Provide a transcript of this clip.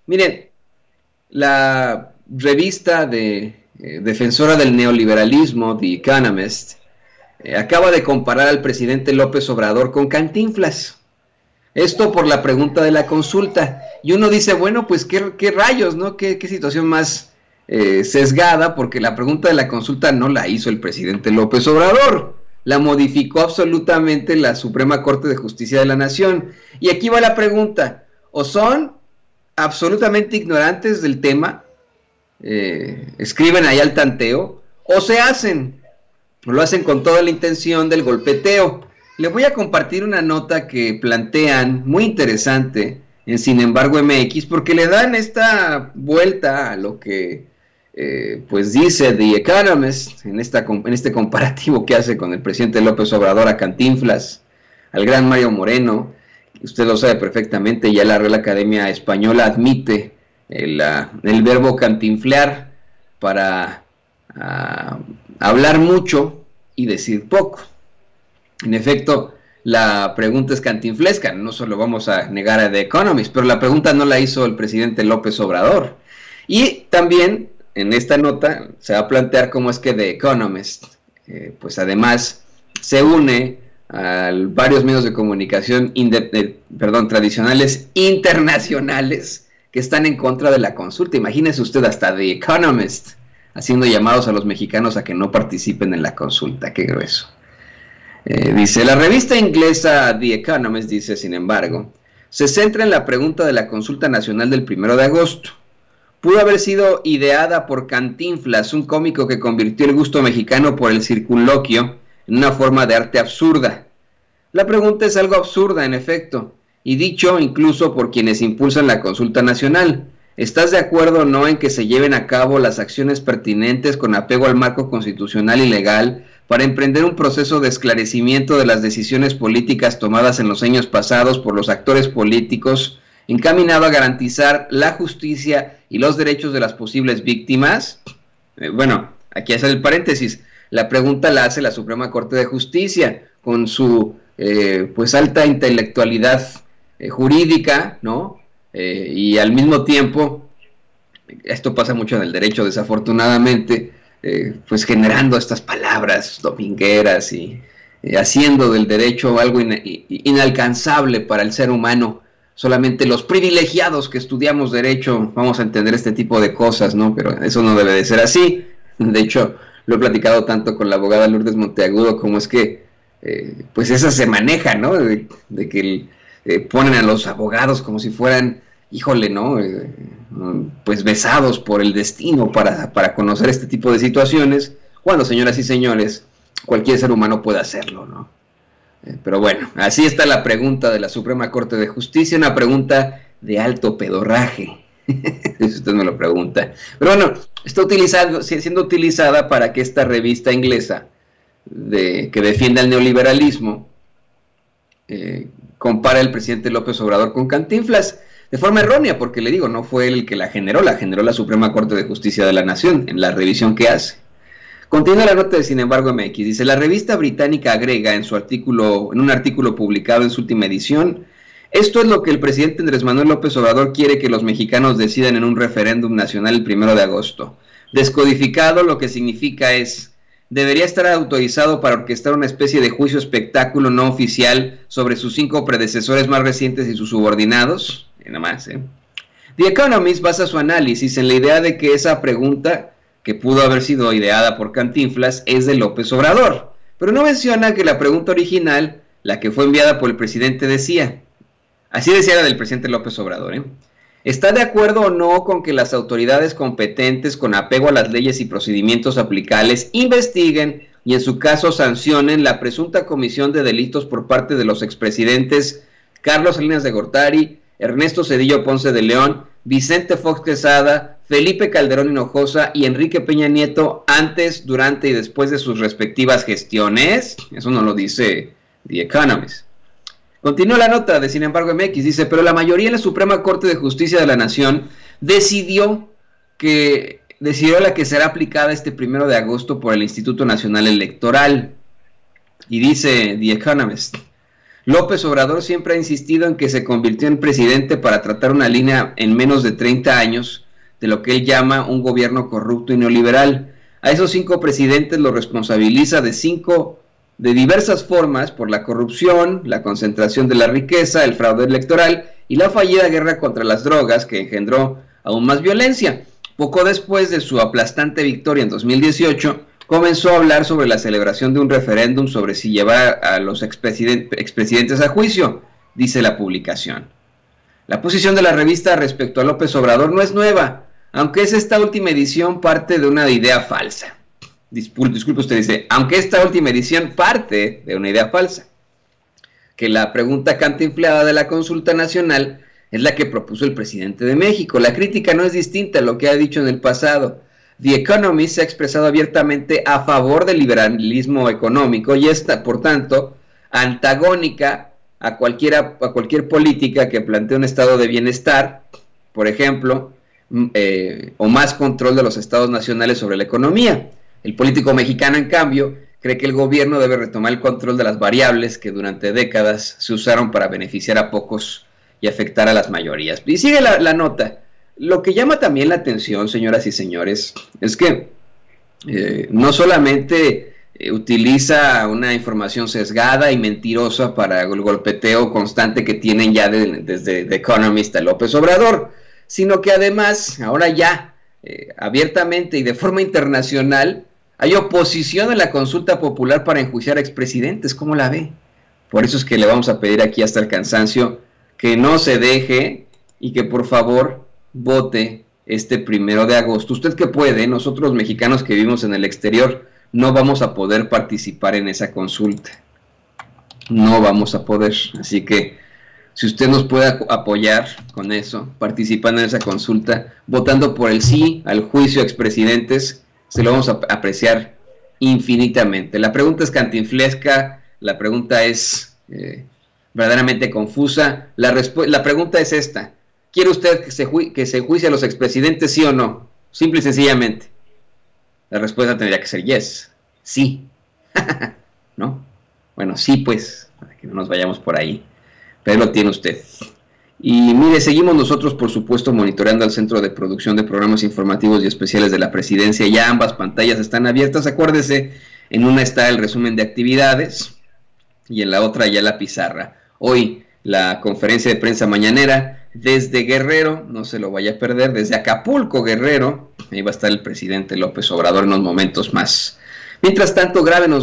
Miren, la revista defensora del neoliberalismo, The Economist, acaba de comparar al presidente López Obrador con Cantinflas. Esto por la pregunta de la consulta. Y uno dice, bueno, pues qué rayos, ¿no? ¿Qué situación más sesgada? Porque la pregunta de la consulta no la hizo el presidente López Obrador. La modificó absolutamente la Suprema Corte de Justicia de la Nación. Y aquí va la pregunta. ¿O son absolutamente ignorantes del tema? Escriben ahí al tanteo. ¿O lo hacen con toda la intención del golpeteo? Les voy a compartir una nota que plantean muy interesante en Sin embargo MX, porque le dan esta vuelta a lo que pues dice The Economist en este comparativo que hace con el presidente López Obrador a Cantinflas, al gran Mario Moreno. Usted lo sabe perfectamente, ya la Real Academia Española admite el verbo cantinflear para hablar mucho y decir poco. En efecto, la pregunta es cantinflesca, no solo vamos a negar a The Economist, pero la pregunta no la hizo el presidente López Obrador. Y también en esta nota se va a plantear cómo es que The Economist, pues además se une a varios medios de comunicación tradicionales internacionales que están en contra de la consulta. Imagínese usted, hasta The Economist haciendo llamados a los mexicanos a que no participen en la consulta. Qué grueso. Dice, la revista inglesa The Economist, dice, sin embargo, se centra en la pregunta de la consulta nacional del 1 de agosto. Pudo haber sido ideada por Cantinflas, un cómico que convirtió el gusto mexicano por el circunloquio en una forma de arte absurda. La pregunta es algo absurda, en efecto, y dicho incluso por quienes impulsan la consulta nacional. ¿Estás de acuerdo o no en que se lleven a cabo las acciones pertinentes con apego al marco constitucional y legal para emprender un proceso de esclarecimiento de las decisiones políticas tomadas en los años pasados por los actores políticos, encaminado a garantizar la justicia y los derechos de las posibles víctimas? Bueno, aquí hace el paréntesis. La pregunta la hace la Suprema Corte de Justicia, con su pues alta intelectualidad jurídica, ¿no? Y al mismo tiempo, esto pasa mucho en el derecho, desafortunadamente, pues generando estas palabras domingueras y haciendo del derecho algo inalcanzable para el ser humano. Solamente los privilegiados que estudiamos derecho vamos a entender este tipo de cosas, ¿no? Pero eso no debe de ser así. De hecho, lo he platicado tanto con la abogada Lourdes Monteagudo, como es que pues esa se maneja, ¿no? De que ponen a los abogados como si fueran, híjole, ¿no? Pues besados por el destino para conocer este tipo de situaciones, cuando, señoras y señores, cualquier ser humano puede hacerlo, ¿no? Pero bueno, así está la pregunta de la Suprema Corte de Justicia, una pregunta de alto pedorraje, si usted me lo pregunta. Pero bueno, está siendo utilizada para que esta revista inglesa que defiende el neoliberalismo compara al presidente López Obrador con Cantinflas, de forma errónea, porque le digo, no fue él el que la generó la Suprema Corte de Justicia de la Nación, en la revisión que hace. Continúa la nota de Sin embargo MX, dice, la revista británica agrega en un artículo publicado en su última edición, esto es lo que el presidente Andrés Manuel López Obrador quiere que los mexicanos decidan en un referéndum nacional el 1 de agosto. Descodificado, lo que significa es, debería estar autorizado para orquestar una especie de juicio espectáculo no oficial sobre sus 5 predecesores más recientes y sus subordinados. Nada más, The Economist basa su análisis en la idea de que esa pregunta, que pudo haber sido ideada por Cantinflas, es de López Obrador, pero no menciona que la pregunta original, la que fue enviada por el presidente, así decía la del presidente López Obrador, ¿está de acuerdo o no con que las autoridades competentes, con apego a las leyes y procedimientos aplicables, investiguen y en su caso sancionen la presunta comisión de delitos por parte de los expresidentes Carlos Salinas de Gortari, Ernesto Zedillo Ponce de León, Vicente Fox Quesada, Felipe Calderón Hinojosa y Enrique Peña Nieto antes, durante y después de sus respectivas gestiones? Eso no lo dice The Economist. Continúa la nota de Sin embargo MX, dice, pero la mayoría en la Suprema Corte de Justicia de la Nación decidió la que será aplicada este 1 de agosto por el Instituto Nacional Electoral. Y dice The Economist, López Obrador siempre ha insistido en que se convirtió en presidente para tratar una línea en menos de 30 años de lo que él llama un gobierno corrupto y neoliberal. A esos 5 presidentes los responsabiliza de diversas formas por la corrupción, la concentración de la riqueza, el fraude electoral y la fallida guerra contra las drogas que engendró aún más violencia. Poco después de su aplastante victoria en 2018, comenzó a hablar sobre la celebración de un referéndum sobre si llevar a los expresidentes a juicio, dice la publicación. La posición de la revista respecto a López Obrador no es nueva, aunque es esta última edición parte de una idea falsa. Disculpe usted, dice, aunque esta última edición parte de una idea falsa, que la pregunta cantinflada de la consulta nacional es la que propuso el presidente de México. La crítica no es distinta a lo que ha dicho en el pasado. The Economist se ha expresado abiertamente a favor del liberalismo económico y está, por tanto, antagónica a cualquier política que plantee un estado de bienestar, por ejemplo, o más control de los estados nacionales sobre la economía. El político mexicano, en cambio, cree que el gobierno debe retomar el control de las variables que durante décadas se usaron para beneficiar a pocos y afectar a las mayorías. Y sigue la nota. Lo que llama también la atención, señoras y señores, es que no solamente utiliza una información sesgada y mentirosa para el golpeteo constante que tienen ya desde The Economist a López Obrador, sino que además, ahora ya, abiertamente y de forma internacional, hay oposición a la consulta popular para enjuiciar a expresidentes. ¿Cómo la ve? Por eso es que le vamos a pedir aquí hasta el cansancio que no se deje y que por favor vote este 1 de agosto. Usted que puede, nosotros mexicanos que vivimos en el exterior no vamos a poder participar en esa consulta. No vamos a poder. Así que si usted nos puede apoyar con eso, participando en esa consulta, votando por el sí al juicio a expresidentes, se lo vamos a apreciar infinitamente. La pregunta es cantinflesca, la pregunta es verdaderamente confusa. La pregunta es esta: ¿quiere usted que se juicie a los expresidentes, sí o no? Simple y sencillamente. La respuesta tendría que ser yes, sí. ¿No? Bueno, sí, pues, para que no nos vayamos por ahí. Pero lo tiene usted. Y mire, seguimos nosotros, por supuesto, monitoreando al Centro de Producción de Programas Informativos y Especiales de la Presidencia. Ya ambas pantallas están abiertas. Acuérdese, en una está el resumen de actividades y en la otra ya la pizarra. Hoy la conferencia de prensa mañanera desde Guerrero, no se lo vaya a perder, desde Acapulco, Guerrero. Ahí va a estar el presidente López Obrador en unos momentos más. Mientras tanto, grábenos